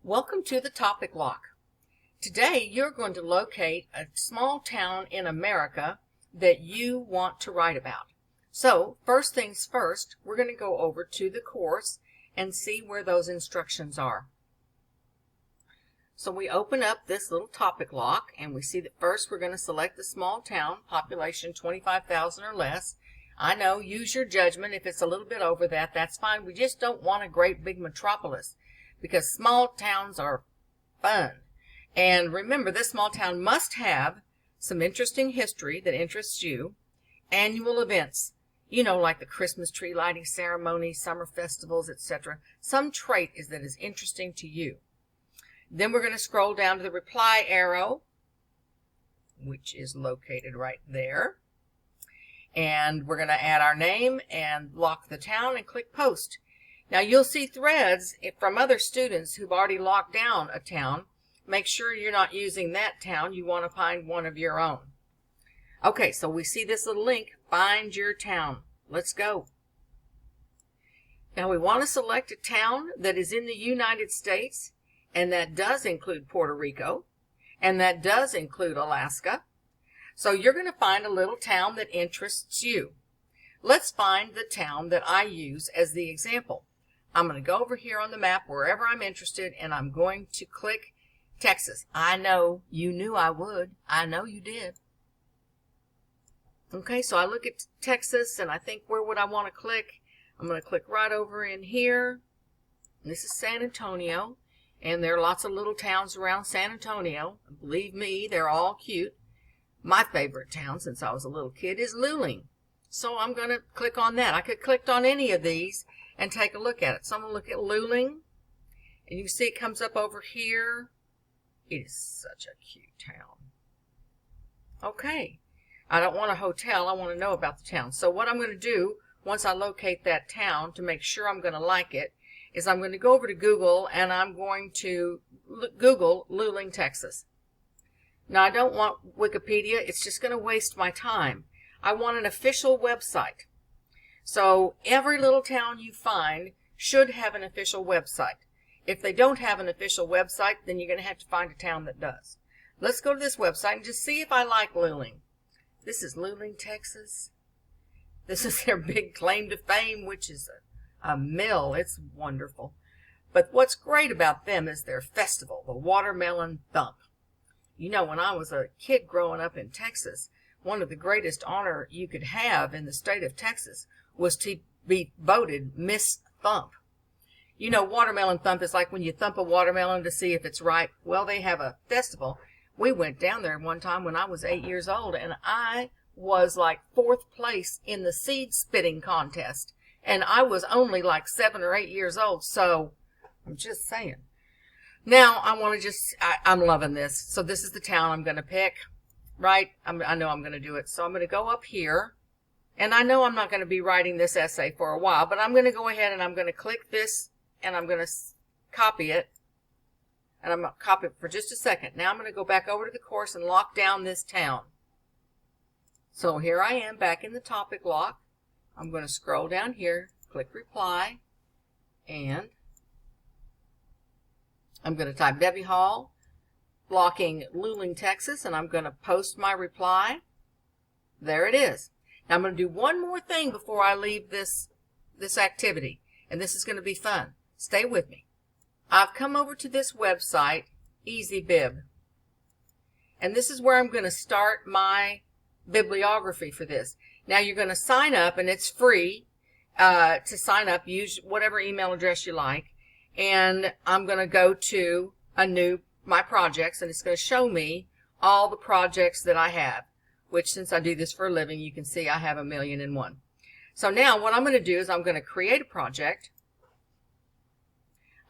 Welcome to the topic lock. Today you're going to locate a small town in America that you want to write about. So first things first, we're going to go over to the course and see where those instructions are. So we open up this little topic lock and we see that first we're going to select the small town, population 25,000 or less. I know, use your judgment. If it's a little bit over that, that's fine. We just don't want a great big metropolis, because small towns are fun. And remember, this small town must have some interesting history that interests you, annual events, like the Christmas tree lighting ceremony, summer festivals, etc. Some trait that is interesting to you. Then we're going to scroll down to the reply arrow, which is located right there. And we're going to add our name and lock the town and click post. Now you'll see threads from other students who've already locked down a town. Make sure you're not using that town. You want to find one of your own. Okay, so we see this little link, find your town. Let's go. Now we want to select a town that is in the United States, and that does include Puerto Rico, and that does include Alaska. So you're going to find a little town that interests you. Let's find the town that I use as the example. I'm going to go over here on the map wherever I'm interested, and I'm going to click Texas. I know you knew I would. I know you did. Okay, so I look at Texas, and I think, where would I want to click? I'm going to click right over in here. This is San Antonio, and there are lots of little towns around San Antonio. Believe me, they're all cute. My favorite town since I was a little kid is Luling. So I'm going to click on that. I could click on any of these and take a look at it. So I'm going to look at Luling, and you can see it comes up over here. It is such a cute town. Okay, I don't want a hotel. I want to know about the town. So what I'm going to do once I locate that town to make sure I'm going to like it is I'm going to go over to Google, and I'm going to Google Luling, Texas. Now I don't want Wikipedia. It's just going to waste my time. I want an official website. So every little town you find should have an official website. If they don't have an official website, then you're going to have to find a town that does. Let's go to this website and just see if I like Luling. This is Luling, Texas. This is their big claim to fame, which is a mill. It's wonderful. But what's great about them is their festival, the Watermelon Thump. When I was a kid growing up in Texas, one of the greatest honor you could have in the state of Texas was to be voted Miss Thump. Watermelon Thump is like when you thump a watermelon to see if it's ripe. Well, they have a festival. We went down there one time when I was 8 years old, and I was like 4th place in the seed spitting contest. And I was only like 7 or 8 years old, so I'm just saying. Now, I'm loving this. So this is the town I'm going to pick, right? I know I'm going to do it. So I'm going to go up here. And I know I'm not going to be writing this essay for a while, but I'm going to go ahead and I'm going to click this, and I'm going to copy it. And I'm going to copy it for just a second. Now I'm going to go back over to the course and lock down this town. So here I am back in the topic lock. I'm going to scroll down here, click reply, and I'm going to type Debbie Hall, blocking Luling, Texas, and I'm going to post my reply. There it is. Now I'm going to do one more thing before I leave this activity, and this is going to be fun. Stay with me. I've come over to this website, EasyBib, and this is where I'm going to start my bibliography for this. Now you're going to sign up, and it's free to sign up. Use whatever email address you like. And I'm going to go to my projects, and it's going to show me all the projects that I have, which, since I do this for a living, you can see I have 1,000,001. So now what I'm going to do is I'm going to create a project.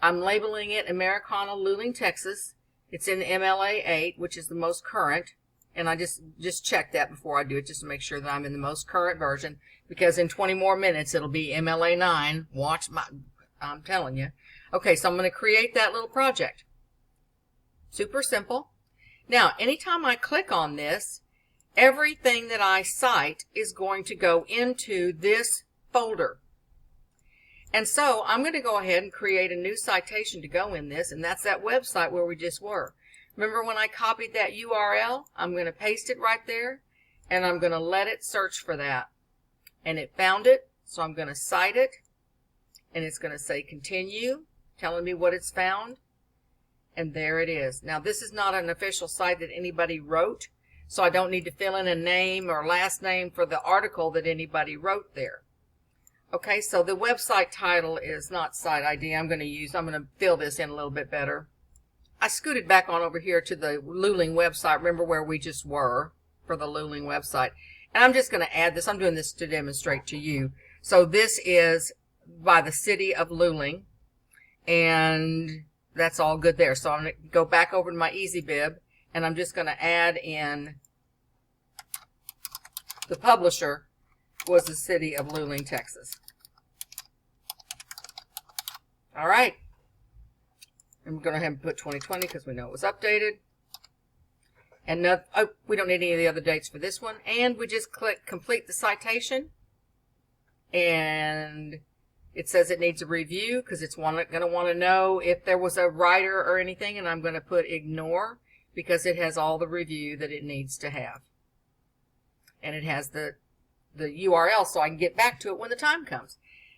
I'm labeling it Americana, Luling, Texas. It's in MLA 8, which is the most current. And I just check that before I do it, just to make sure that I'm in the most current version, because in 20 more minutes it'll be MLA 9. I'm telling you. Okay, so I'm going to create that little project. Super simple. Now, anytime I click on this, everything that I cite is going to go into this folder. And so I'm going to go ahead and create a new citation to go in this, and that's that website where we just were. Remember when I copied that URL? I'm going to paste it right there, and I'm going to let it search for that. And it found it, so I'm going to cite it, and it's going to say continue, telling me what it's found. And there it is. Now, this is not an official site that anybody wrote, so I don't need to fill in a name or last name for the article that anybody wrote there. Okay, so the website title is not site ID. I'm going to fill this in a little bit better. I scooted back on over here to the Luling website. Remember where we just were for the Luling website. And I'm just going to add this. I'm doing this to demonstrate to you. So this is by the city of Luling, and that's all good there. So I'm going to go back over to my EasyBib, and I'm just going to add in the publisher was the city of Luling, Texas. All right. I'm going to have to put 2020 because we know it was updated. And we don't need any of the other dates for this one. And we just click complete the citation. And it says it needs a review because it's going to want to know if there was a writer or anything. And I'm going to put ignore because it has all the review that it needs to have. And it has the URL so I can get back to it when the time comes.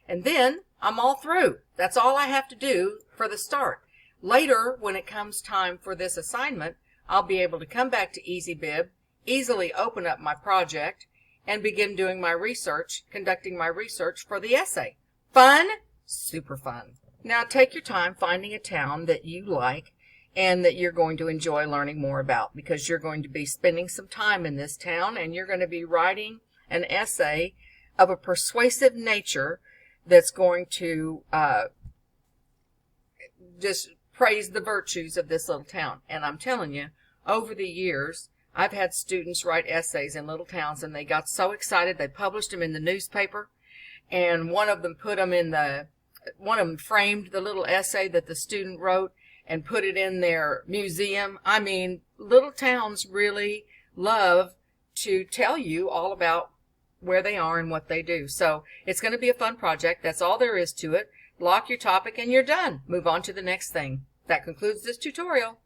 And then I'm all through. That's all I have to do for the start. Later, when it comes time for this assignment, I'll be able to come back to EasyBib, easily open up my project, and begin doing my research, conducting my research for the essay. Fun? Super fun. Now take your time finding a town that you like and that you're going to enjoy learning more about, because you're going to be spending some time in this town and you're going to be writing an essay of a persuasive nature that's going to just praise the virtues of this little town. And I'm telling you, over the years, I've had students write essays in little towns, and they got so excited they published them in the newspaper, and one of them framed the little essay that the student wrote and put it in their museum. I mean, little towns really love to tell you all about where they are and what they do. So it's going to be a fun project. That's all there is to it. Block your topic and you're done. Move on to the next thing. That concludes this tutorial.